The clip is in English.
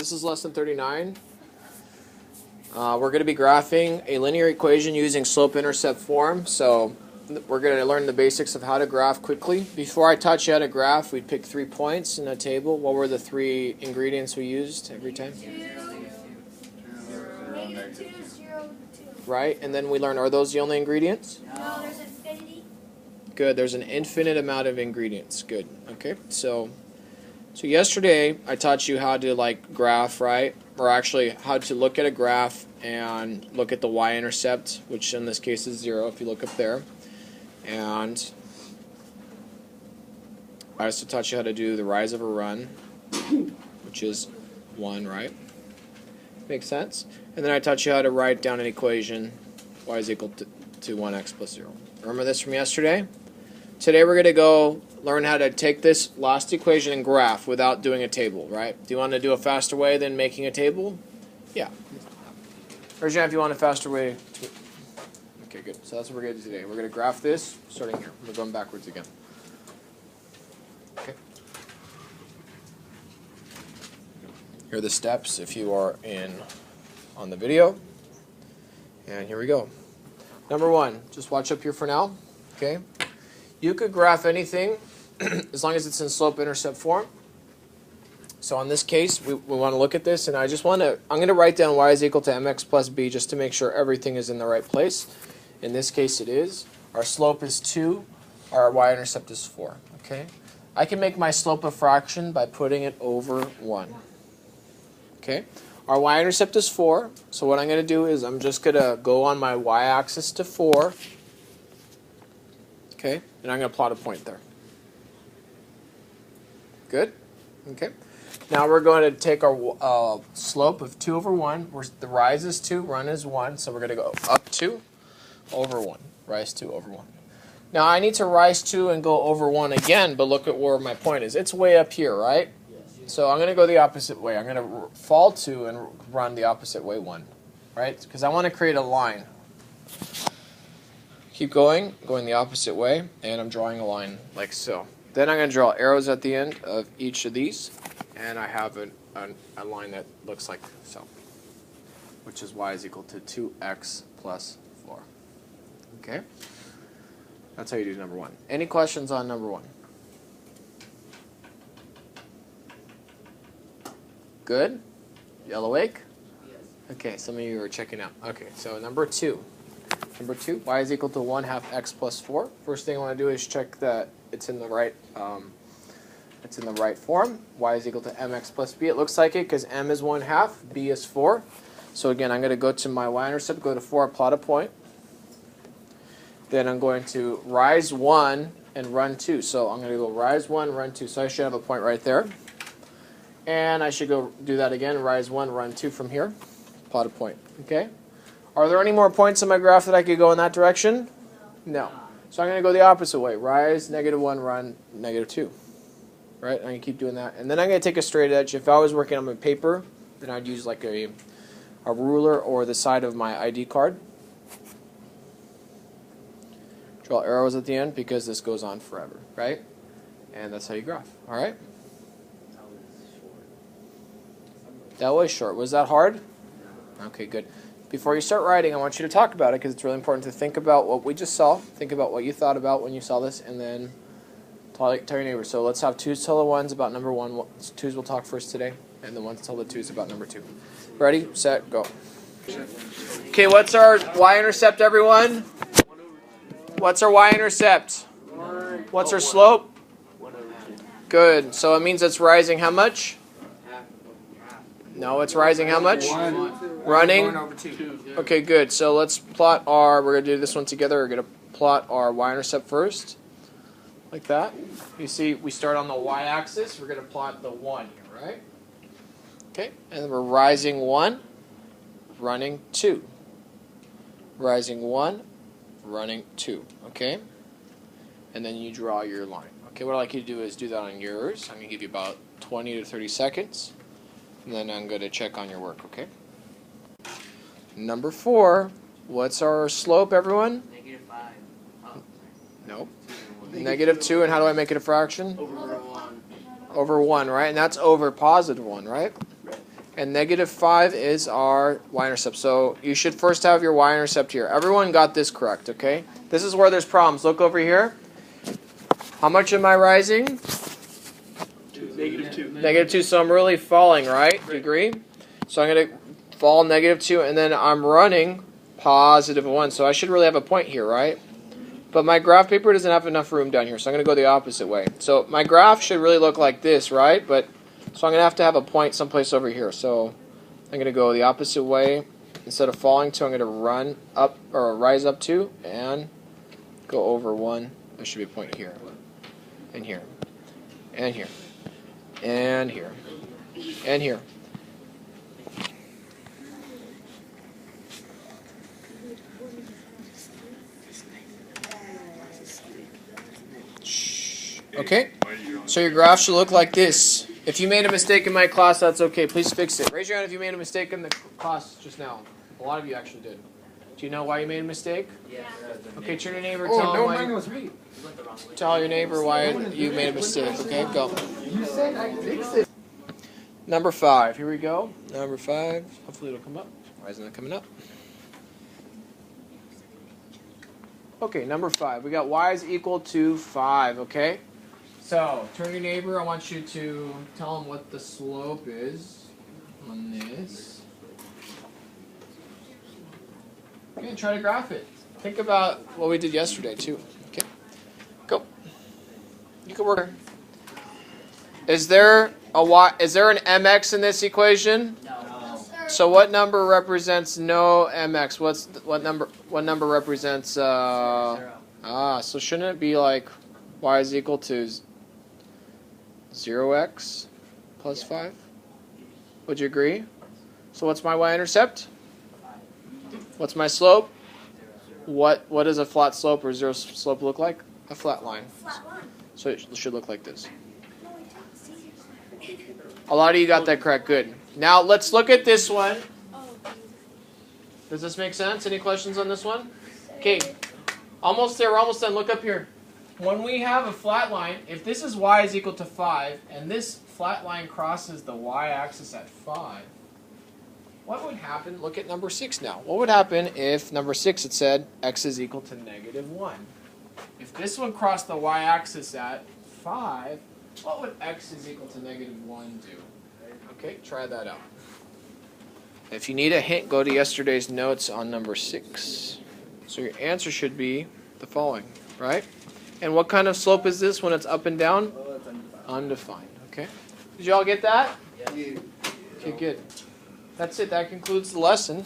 this is lesson 39. We're going to be graphing a linear equation using slope-intercept form. So we're going to learn the basics of how to graph quickly. Before I taught you how to graph, we'd pick 3 points in a table. What were the 3 ingredients we used every time? Right, and then we learn, are those the only ingredients? No, there's infinity. Good, there's an infinite amount of ingredients. Good, okay, so yesterday I taught you how to graph, right? Or actually how to look at a graph and look at the y-intercept, which in this case is 0 if you look up there. And I also taught you how to do the rise of a run, which is 1, right? Makes sense? And then I taught you how to write down an equation, y is equal to 1x plus 0. Remember this from yesterday? Today we're going to go learn how to take this last equation and graph without doing a table, right? Do you want to do a faster way than making a table? Yeah. Raise your hand if you want a faster way. Okay, good. So that's what we're going to do today. We're going to graph this starting here. We're going backwards again. Okay. Here are the steps if you are on the video. And here we go. Number 1, just watch up here for now. Okay. You could graph anything as long as it's in slope-intercept form. So in this case, we want to look at this, and I'm going to write down y is equal to mx plus b just to make sure everything is in the right place. In this case, it is. Our slope is 2. Our y-intercept is 4. Okay. I can make my slope a fraction by putting it over 1. Okay. Our y-intercept is 4. So what I'm going to do is I'm just going to go on my y-axis to 4. Okay, and I'm going to plot a point there. Good? Okay. Now we're going to take our slope of 2 over 1. The rise is 2, run is 1, so we're going to go up 2 over 1. Rise 2 over 1. Now I need to rise 2 and go over 1 again, but look at where my point is. It's way up here, right? Yes. So I'm going to go the opposite way. I'm going to fall 2 and run the opposite way 1, right? Because I want to create a line. Keep going the opposite way, and I'm drawing a line like so. Then I'm going to draw arrows at the end of each of these, and I have a line that looks like so, which is y is equal to 2x plus 4. Okay? That's how you do number 1. Any questions on number 1? Good? Y'all awake? Yes. Okay, some of you are checking out. Okay, so number 2. Number 2, y is equal to 1/2 x plus 4. First thing I want to do is check that it's in the right form. Y is equal to mx plus b. It looks like it because m is 1/2, b is 4. So again, I'm going to go to my y-intercept, go to 4, plot a point. Then I'm going to rise 1 and run 2. So I'm going to go rise 1, run 2. So I should have a point right there. And I should go do that again, rise 1, run 2 from here. Plot a point. Okay? Are there any more points in my graph that I could go in that direction? No. So I'm going to go the opposite way. Rise, -1, run, -2. Right? I'm going to keep doing that. And then I'm going to take a straight edge. If I was working on my paper, then I'd use like a ruler or the side of my ID card. Draw arrows at the end because this goes on forever. Right? And that's how you graph. All right? That was short. Was that hard? Okay, good. Before you start writing, I want you to talk about it because it's really important to think about what we just saw, think about what you thought about when you saw this, and then tell your neighbors. So let's have 2s tell the 1s about number 1. 2s will talk first today, and the 1s tell the 2s about number 2. Ready, set, go. Okay, what's our y-intercept, everyone? What's our y-intercept? What's our slope? Good. So it means it's rising how much? No, it's rising how much? 1. Running? Over 2. Okay, good. So let's plot we're going to do this one together. We're going to plot our y-intercept first. Like that. You see, we start on the y-axis. We're going to plot the 1 here, right? Okay, and then we're rising 1, running 2. Rising 1, running 2. Okay? And then you draw your line. Okay, what I'd like you to do is do that on yours. I'm going to give you about 20 to 30 seconds. And then I'm going to check on your work, okay? Number 4, what's our slope, everyone? -5. Oh. Nope. -2, and how do I make it a fraction? Over 1. Over 1, right? And that's over positive 1, right? And -5 is our y-intercept. So you should first have your y-intercept here. Everyone got this correct, okay? This is where there's problems. Look over here. How much am I rising? -2. -2. So I'm really falling, right? Do you agree? So I'm going to fall -2, and then I'm running +1. So I should really have a point here, right? But my graph paper doesn't have enough room down here, so I'm going to go the opposite way. So my graph should really look like this, right? So I'm going to have a point someplace over here. So I'm going to go the opposite way. Instead of falling 2, I'm going to run up, or rise up 2, and go over 1. There should be a point here, and here, and here, and here, and here. Okay, so your graph should look like this. If you made a mistake in my class, that's okay. Please fix it. Raise your hand if you made a mistake in the class just now. A lot of you actually did. Do you know why you made a mistake? Yeah. Okay, turn to your neighbor. Tell him why. was me. Tell your neighbor why you made a mistake. Okay, go. You said I fixed it. Number 5. Here we go. Number 5. Hopefully it'll come up. Why isn't it coming up? Okay, number 5. We got y is equal to 5. Okay. So, turn to your neighbor. I want you to tell him what the slope is on this. Okay, try to graph it. Think about what we did yesterday, too. Okay, go. You can work. Is there a y? Is there an mx in this equation? No. So, what number represents no mx? What number represents? Zero. So shouldn't it be like y is equal to 0x plus 5? Would you agree? So what's my y-intercept? What's my slope? What does a flat slope or zero slope look like? A flat line. So it should look like this. A lot of you got that correct. Good. Now let's look at this one. Does this make sense? Any questions on this one? Okay. Almost there. We're almost done. Look up here. When we have a flat line, if this is y is equal to 5, and this flat line crosses the y-axis at 5, what would happen? Look at number 6 now. What would happen if, number 6, it said x is equal to -1? If this one crossed the y-axis at 5, what would x is equal to -1 do? Okay, try that out. If you need a hint, go to yesterday's notes on number 6. So your answer should be the following, right? And what kind of slope is this when it's up and down? Undefined, okay? Did you all get that? Yeah. Okay, good. That's it. That concludes the lesson.